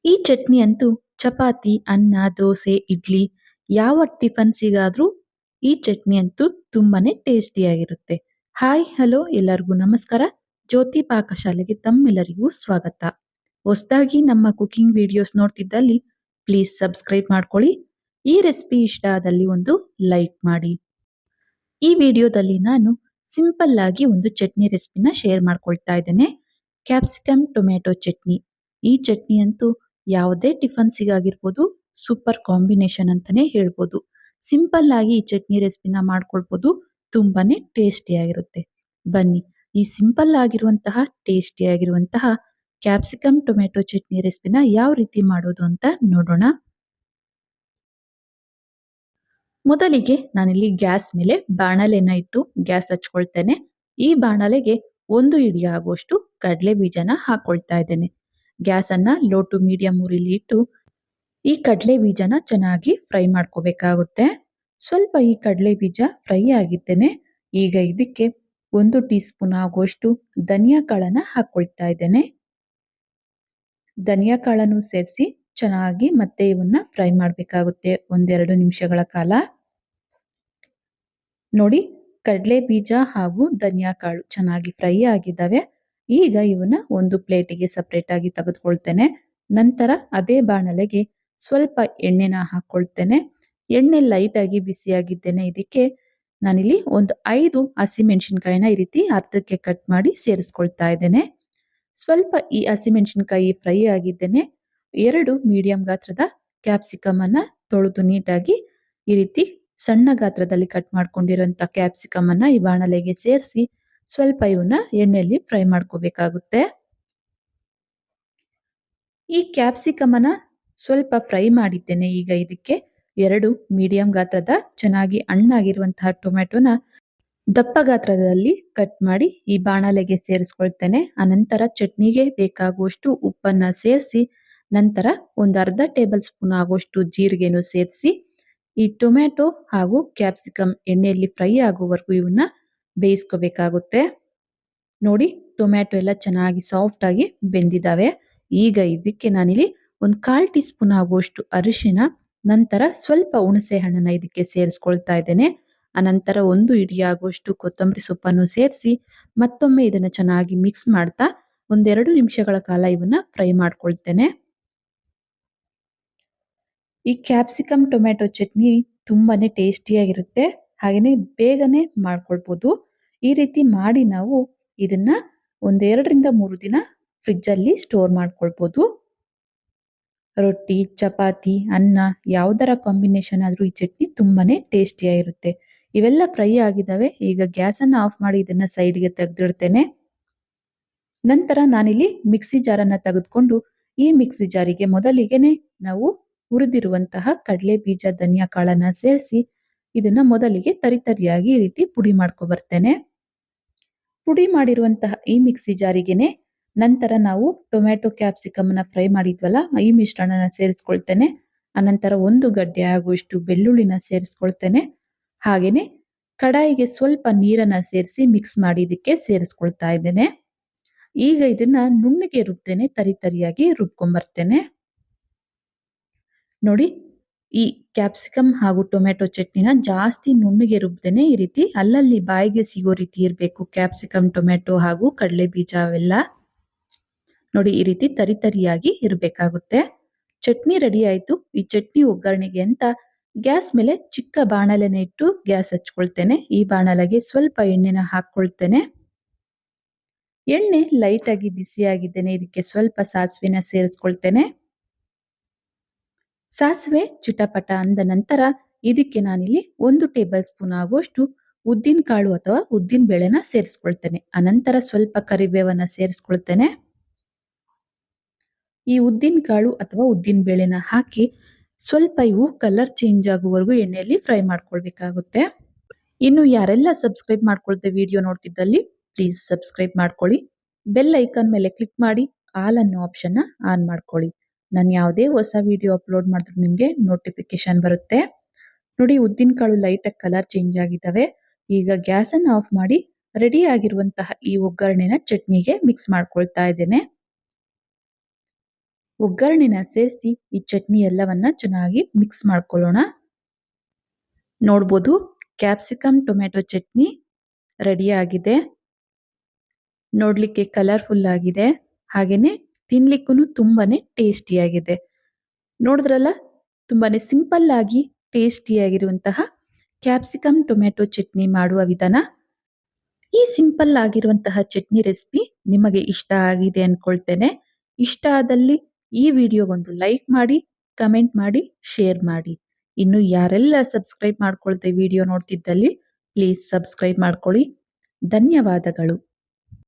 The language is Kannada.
ಈ ಚಟ್ನಿ ಅಂತೂ ಚಪಾತಿ, ಅನ್ನ, ದೋಸೆ, ಇಡ್ಲಿ ಯಾವ ಟಿಫನ್ಸಿಗಾದ್ರೂ ಈ ಚಟ್ನಿ ಅಂತೂ ತುಂಬಾನೇ ಟೇಸ್ಟಿಯಾಗಿರುತ್ತೆ. ಹಾಯ್ ಹಲೋ ಎಲ್ಲರಿಗೂ ನಮಸ್ಕಾರ. ಜ್ಯೋತಿ ಪಾಕಶಾಲೆಗೆ ತಮ್ಮೆಲ್ಲರಿಗೂ ಸ್ವಾಗತ. ಹೊಸದಾಗಿ ನಮ್ಮ ಕುಕಿಂಗ್ ವಿಡಿಯೋಸ್ ನೋಡ್ತಿದ್ದಲ್ಲಿ ಪ್ಲೀಸ್ ಸಬ್ಸ್ಕ್ರೈಬ್ ಮಾಡ್ಕೊಳ್ಳಿ. ಈ ರೆಸಿಪಿ ಇಷ್ಟ ಆದಲ್ಲಿ ಒಂದು ಲೈಕ್ ಮಾಡಿ. ಈ ವಿಡಿಯೋದಲ್ಲಿ ನಾನು ಸಿಂಪಲ್ ಆಗಿ ಒಂದು ಚಟ್ನಿ ರೆಸಿಪಿನ ಶೇರ್ ಮಾಡ್ಕೊಳ್ತಾ ಇದ್ದೇನೆ. Capsicum tomato chutney. ಈ ಚಟ್ನಿ ಅಂತೂ ಯಾವುದೇ ಟಿಫನ್ಸಿಗಾಗಿರ್ಬೋದು ಸೂಪರ್ ಕಾಂಬಿನೇಷನ್ ಅಂತಾನೆ ಹೇಳ್ಬೋದು. ಸಿಂಪಲ್ ಆಗಿ ಈ ಚಟ್ನಿ ರೆಸಿಪಿನ ಮಾಡ್ಕೊಳ್ಬೋದು. ತುಂಬಾನೇ ಟೇಸ್ಟಿಯಾಗಿರುತ್ತೆ. ಬನ್ನಿ ಈ ಸಿಂಪಲ್ ಆಗಿರುವಂತಹ ಟೇಸ್ಟಿಯಾಗಿರುವಂತಹ ಕ್ಯಾಪ್ಸಿಕಮ್ ಟೊಮೆಟೊ ಚಟ್ನಿ ರೆಸಿಪಿನ ಯಾವ ರೀತಿ ಮಾಡೋದು ಅಂತ ನೋಡೋಣ. ಮೊದಲಿಗೆ ನಾನಿಲ್ಲಿ ಗ್ಯಾಸ್ ಮೇಲೆ ಬಾಣಲೆನ ಇಟ್ಟು ಗ್ಯಾಸ್ ಹಚ್ಕೊಳ್ತೇನೆ. ಈ ಬಾಣಲೆಗೆ 1 ಹಿಡಿ ಆಗುವಷ್ಟು ಕಡಲೆ ಬೀಜನ ಹಾಕೊಳ್ತಾ ಇದ್ದೇನೆ. ಗ್ಯಾಸ್ ಅನ್ನ ಲೋ ಟು ಮೀಡಿಯಂ ಉರಿಲಿ ಇಟ್ಟು ಈ ಕಡಲೆ ಬೀಜನ ಚೆನ್ನಾಗಿ ಫ್ರೈ ಮಾಡ್ಕೋಬೇಕಾಗುತ್ತೆ. ಸ್ವಲ್ಪ ಈ ಕಡಲೆ ಬೀಜ ಫ್ರೈ ಆಗಿದ್ದೇನೆ. ಈಗ ಇದಕ್ಕೆ 1 ಟೀ ಸ್ಪೂನ್ ಆಗುವಷ್ಟು ಧನಿಯಾ ಕಾಳನ್ನ ಹಾಕೊಳ್ತಾ ಇದ್ದೇನೆ. ಧನಿಯಾ ಕಾಳನ್ನು ಸೇರಿಸಿ ಚೆನ್ನಾಗಿ ಮತ್ತೆ ಇವನ್ನ ಫ್ರೈ ಮಾಡಬೇಕಾಗುತ್ತೆ 1-2 ನಿಮಿಷಗಳ ಕಾಲ. ನೋಡಿ, ಕಡಲೆ ಬೀಜ ಹಾಗೂ ಧನಿಯಾ ಕಾಳು ಚೆನ್ನಾಗಿ ಫ್ರೈ ಆಗಿದ್ದಾವೆ. ಈಗ ಇವನ್ನ ಒಂದು ಪ್ಲೇಟಿಗೆ ಸಪರೇಟ್ ಆಗಿ ತೆಗೆದುಕೊಳ್ತೇನೆ. ನಂತರ ಅದೇ ಬಾಣಲೆಗೆ ಸ್ವಲ್ಪ ಎಣ್ಣೆನ ಹಾಕೊಳ್ತೇನೆ. ಎಣ್ಣೆ ಲೈಟ್ ಆಗಿ ಬಿಸಿಯಾಗಿದ್ದೇನೆ. ಇದಕ್ಕೆ ನಾನಿಲ್ಲಿ ಒಂದು 5 ಹಸಿಮೆಣಸಿನಕಾಯಿನ ಈ ರೀತಿ ಅರ್ಧಕ್ಕೆ ಕಟ್ ಮಾಡಿ ಸೇರಿಸ್ಕೊಳ್ತಾ ಇದ್ದೇನೆ. ಸ್ವಲ್ಪ ಈ ಹಸಿಮೆಣಸಿನಕಾಯಿ ಫ್ರೈ ಆಗಿದ್ದೇನೆ. 2 ಮೀಡಿಯಂ ಗಾತ್ರದ ಕ್ಯಾಪ್ಸಿಕಮ್ ಅನ್ನ ತೊಳೆದು ನೀಟಾಗಿ ಈ ರೀತಿ ಸಣ್ಣ ಗಾತ್ರದಲ್ಲಿ ಕಟ್ ಮಾಡ್ಕೊಂಡಿರುವಂತ ಕ್ಯಾಪ್ಸಿಕಮ್ ಅನ್ನ ಈ ಬಾಣಲೆಗೆ ಸೇರಿಸಿ ಸ್ವಲ್ಪ ಇವನ್ನ ಎಣ್ಣೆಯಲ್ಲಿ ಫ್ರೈ ಮಾಡ್ಕೋಬೇಕಾಗುತ್ತೆ. ಈ ಕ್ಯಾಪ್ಸಿಕಮ್ ಅನ್ನ ಸ್ವಲ್ಪ ಫ್ರೈ ಮಾಡಿದ್ದೇನೆ. ಈಗ ಇದಕ್ಕೆ 2 ಮೀಡಿಯಂ ಗಾತ್ರದ ಚೆನ್ನಾಗಿ ಹಣ್ಣಾಗಿರುವಂತಹ ಟೊಮೆಟೊನ ದಪ್ಪ ಗಾತ್ರದಲ್ಲಿ ಕಟ್ ಮಾಡಿ ಈ ಬಾಣಲೆಗೆ ಸೇರಿಸ್ಕೊಳ್ತೇನೆ. ಅನಂತರ ಚಟ್ನಿಗೆ ಬೇಕಾಗುವಷ್ಟು ಉಪ್ಪನ್ನ ಸೇರಿಸಿ ನಂತರ ಒಂದು ಅರ್ಧ ಟೇಬಲ್ ಸ್ಪೂನ್ ಆಗುವಷ್ಟು ಜೀರಿಗೆನೂ ಸೇರಿಸಿ ಈ ಟೊಮೆಟೊ ಹಾಗೂ ಕ್ಯಾಪ್ಸಿಕಮ್ ಎಣ್ಣೆಯಲ್ಲಿ ಫ್ರೈ ಆಗುವವರೆಗೂ ಇವನ್ನ ಬೇಯಿಸ್ಕೋಬೇಕಾಗುತ್ತೆ. ನೋಡಿ, ಟೊಮ್ಯಾಟೊ ಎಲ್ಲ ಚೆನ್ನಾಗಿ ಸಾಫ್ಟ್ ಆಗಿ ಬೆಂದಿದ್ದಾವೆ. ಈಗ ಇದಕ್ಕೆ ನಾನಿಲ್ಲಿ ಒಂದು 1/4 ಟೀ ಸ್ಪೂನ್ ಆಗುವಷ್ಟು ಅರಿಶಿನ, ನಂತರ ಸ್ವಲ್ಪ ಹುಣಸೆ ಹಣ್ಣನ್ನ ಇದಕ್ಕೆ ಸೇರಿಸ್ಕೊಳ್ತಾ ಇದ್ದೇನೆ. ಅನಂತರ 1 ಹಿಡಿ ಆಗುವಷ್ಟು ಕೊತ್ತಂಬರಿ ಸೊಪ್ಪನ್ನು ಸೇರಿಸಿ ಮತ್ತೊಮ್ಮೆ ಇದನ್ನ ಚೆನ್ನಾಗಿ ಮಿಕ್ಸ್ ಮಾಡ್ತಾ 1-2 ನಿಮಿಷಗಳ ಕಾಲ ಇವನ್ನ ಫ್ರೈ ಮಾಡ್ಕೊಳ್ತೇನೆ. ಈ ಕ್ಯಾಪ್ಸಿಕಮ್ ಟೊಮೆಟೊ ಚಟ್ನಿ ತುಂಬಾನೇ ಟೇಸ್ಟಿಯಾಗಿರುತ್ತೆ. ಹಾಗೇನೆ ಬೇಗನೆ ಮಾಡ್ಕೊಳ್ಬೋದು. ಈ ರೀತಿ ಮಾಡಿ ನಾವು ಇದನ್ನ 1-2 ದಿನ ಫ್ರಿಡ್ಜ್ ಅಲ್ಲಿ ಸ್ಟೋರ್ ಮಾಡ್ಕೊಳ್ಬೋದು. ರೊಟ್ಟಿ, ಚಪಾತಿ, ಅನ್ನ ಯಾವುದರ ಕಾಂಬಿನೇಷನ್ ಆದ್ರೂ ಈ ಚಟ್ನಿ ತುಂಬಾನೇ ಟೇಸ್ಟಿಯಾಗಿರುತ್ತೆ. ಇವೆಲ್ಲ ಫ್ರೈ ಆಗಿದ್ದಾವೆ. ಈಗ ಗ್ಯಾಸ್ ಅನ್ನ ಆಫ್ ಮಾಡಿ ಇದನ್ನ ಸೈಡ್ಗೆ ತೆಗೆದಿಡ್ತೇನೆ. ನಂತರ ನಾನಿಲ್ಲಿ ಮಿಕ್ಸಿ ಜಾರನ್ನ ತೆಗೆದುಕೊಂಡು ಈ ಮಿಕ್ಸಿ ಜಾರಿಗೆ ಮೊದಲಿಗೆನೆ ನಾವು ಹುರಿದಿರುವಂತಹ ಕಡಲೆ ಬೀಜ, ಧನಿಯಾ ಕಾಳನ್ನ ಸೇರಿಸಿ ಇದನ್ನ ಮೊದಲಿಗೆ ತರಿತರಿಯಾಗಿ ಈ ರೀತಿ ಪುಡಿ ಮಾಡ್ಕೊ ಬರ್ತೇನೆ. ಪುಡಿ ಮಾಡಿರುವಂತಹ ಈ ಮಿಕ್ಸಿ ಜಾರಿಗೆನೆ ನಂತರ ನಾವು ಟೊಮ್ಯಾಟೊ ಕ್ಯಾಪ್ಸಿಕಮ್ ನ ಫ್ರೈ ಮಾಡಿದ್ವಲ್ಲ ಈ ಮಿಶ್ರಣನ ಸೇರಿಸ್ಕೊಳ್ತೇನೆ. ಅನಂತರ 1 ಗಡ್ಡೆ ಆಗುವಷ್ಟು ಬೆಳ್ಳುಳ್ಳಿನ ಸೇರಿಸ್ಕೊಳ್ತೇನೆ. ಹಾಗೇನೆ ಕಡಾಯಿಗೆ ಸ್ವಲ್ಪ ನೀರನ್ನ ಸೇರಿಸಿ ಮಿಕ್ಸ್ ಮಾಡಿ ಇದಕ್ಕೆ ಸೇರಿಸ್ಕೊಳ್ತಾ ಇದ್ದೇನೆ. ಈಗ ಇದನ್ನ ನುಣ್ಣಗೆ ರುಬ್ದೇನೆ ತರಿತರಿಯಾಗಿ ರುಬ್ಕೊಂಬರ್ತೇನೆ. ನೋಡಿ, ಈ ಕ್ಯಾಪ್ಸಿಕಮ್ ಹಾಗೂ ಟೊಮೆಟೊ ಚಟ್ನಿನ ಜಾಸ್ತಿ ನುಣ್ಣಗೆ ರುಬ್ದೇನೆ ಈ ರೀತಿ ಅಲ್ಲಲ್ಲಿ ಬಾಯಿಗೆ ಸಿಗೋ ರೀತಿ ಇರಬೇಕು. ಕ್ಯಾಪ್ಸಿಕಮ್, ಟೊಮೆಟೊ ಹಾಗೂ ಕಡಲೆ ಬೀಜ ಅವೆಲ್ಲ ನೋಡಿ ಈ ರೀತಿ ತರಿತರಿಯಾಗಿ ಇರಬೇಕಾಗುತ್ತೆ. ಚಟ್ನಿ ರೆಡಿ ಆಯ್ತು. ಈ ಚಟ್ನಿ ಒಗ್ಗರಣೆಗೆ ಅಂತ ಗ್ಯಾಸ್ ಮೇಲೆ ಚಿಕ್ಕ ಬಾಣಲೆನ ಇಟ್ಟು ಗ್ಯಾಸ್ ಹಚ್ಕೊಳ್ತೇನೆ. ಈ ಬಾಣಲೆಗೆ ಸ್ವಲ್ಪ ಎಣ್ಣೆನ ಹಾಕೊಳ್ತೇನೆ. ಎಣ್ಣೆ ಲೈಟ್ ಆಗಿ ಬಿಸಿಯಾಗಿದ್ದೇನೆ. ಇದಕ್ಕೆ ಸ್ವಲ್ಪ ಸಾಸಿವೆನ ಸೇರಿಸ್ಕೊಳ್ತೇನೆ. ಸಾಸಿವೆ ಚಿಟಪಟ ಅಂದ ನಂತರ ಇದಕ್ಕೆ ನಾನಿಲ್ಲಿ 1 ಟೇಬಲ್ ಸ್ಪೂನ್ ಆಗುವಷ್ಟು ಉದ್ದಿನ ಕಾಳು ಅಥವಾ ಉದ್ದಿನ ಬೇಳೆನ ಸೇರಿಸ್ಕೊಳ್ತೇನೆ. ಅನಂತರ ಸ್ವಲ್ಪ ಕರಿಬೇವನ್ನ ಸೇರಿಸ್ಕೊಳ್ತೇನೆ. ಈ ಉದ್ದಿನ ಕಾಳು ಅಥವಾ ಉದ್ದಿನ ಬೇಳೆನ ಹಾಕಿ ಸ್ವಲ್ಪ ಇವು ಕಲರ್ ಚೇಂಜ್ ಆಗುವವರೆಗೂ ಎಣ್ಣೆಯಲ್ಲಿ ಫ್ರೈ ಮಾಡ್ಕೊಳ್ಬೇಕಾಗುತ್ತೆ. ಇನ್ನು ಯಾರೆಲ್ಲ ಸಬ್ಸ್ಕ್ರೈಬ್ ಮಾಡ್ಕೊಳ್ತೆ ವಿಡಿಯೋ ನೋಡ್ತಿದ್ದಲ್ಲಿ ಪ್ಲೀಸ್ ಸಬ್ಸ್ಕ್ರೈಬ್ ಮಾಡ್ಕೊಳ್ಳಿ. ಬೆಲ್ ಐಕಾನ್ ಮೇಲೆ ಕ್ಲಿಕ್ ಮಾಡಿ ಆಲ್ ಅನ್ನೋ ಆಪ್ಷನ್ ಆನ್ ಮಾಡ್ಕೊಳ್ಳಿ. ನಾನು ಯಾವುದೇ ಹೊಸ ವಿಡಿಯೋ ಅಪ್ಲೋಡ್ ಮಾಡಿದ್ರು ನಿಮಗೆ ನೋಟಿಫಿಕೇಶನ್ ಬರುತ್ತೆ. ನೋಡಿ, ಉದ್ದಿನ ಕಾಳು ಲೈಟ್ ಆಗಿ ಕಲರ್ ಚೇಂಜ್ ಆಗಿದ್ದಾವೆ. ಈಗ ಗ್ಯಾಸ್ ಅನ್ನು ಆಫ್ ಮಾಡಿ ರೆಡಿ ಆಗಿರುವಂತಹ ಈ ಒಗ್ಗರಣೆನ ಚಟ್ನಿಗೆ ಮಿಕ್ಸ್ ಮಾಡ್ಕೊಳ್ತಾ ಇದ್ದೇನೆ. ಒಗ್ಗರಣೆನ ಸೇರಿಸಿ ಈ ಚಟ್ನಿ ಎಲ್ಲವನ್ನ ಚೆನ್ನಾಗಿ ಮಿಕ್ಸ್ ಮಾಡ್ಕೊಳ್ಳೋಣ. ನೋಡ್ಬೋದು ಕ್ಯಾಪ್ಸಿಕಮ್ ಟೊಮೆಟೊ ಚಟ್ನಿ ರೆಡಿ ಆಗಿದೆ. ನೋಡ್ಲಿಕ್ಕೆ ಕಲರ್‌ಫುಲ್ ಆಗಿದೆ. ಹಾಗೇನೆ ತಿನ್ಲಿಕ್ಕೂನು ತುಂಬಾನೇ ಟೇಸ್ಟಿಯಾಗಿದೆ. ನೋಡಿದ್ರಲ್ಲ ತುಂಬಾನೇ ಸಿಂಪಲ್ ಆಗಿ ಟೇಸ್ಟಿಯಾಗಿರುವಂತಹ ಕ್ಯಾಪ್ಸಿಕಮ್ ಟೊಮೆಟೊ ಚಟ್ನಿ ಮಾಡುವ ವಿಧಾನ. ಈ ಸಿಂಪಲ್ ಆಗಿರುವಂತಹ ಚಟ್ನಿ ರೆಸಿಪಿ ನಿಮಗೆ ಇಷ್ಟ ಆಗಿದೆ ಅನ್ಕೊಳ್ತೇನೆ. ಇಷ್ಟ ಆದಲ್ಲಿ ಈ ವಿಡಿಯೋಗೊಂದು ಲೈಕ್ ಮಾಡಿ, ಕಮೆಂಟ್ ಮಾಡಿ, ಶೇರ್ ಮಾಡಿ. ಇನ್ನು ಯಾರೆಲ್ಲ ಸಬ್ಸ್ಕ್ರೈಬ್ ಮಾಡ್ಕೊಳ್ದೆ ವಿಡಿಯೋ ನೋಡ್ತಿದ್ದಲ್ಲಿ ಪ್ಲೀಸ್ ಸಬ್ಸ್ಕ್ರೈಬ್ ಮಾಡ್ಕೊಳ್ಳಿ. ಧನ್ಯವಾದಗಳು.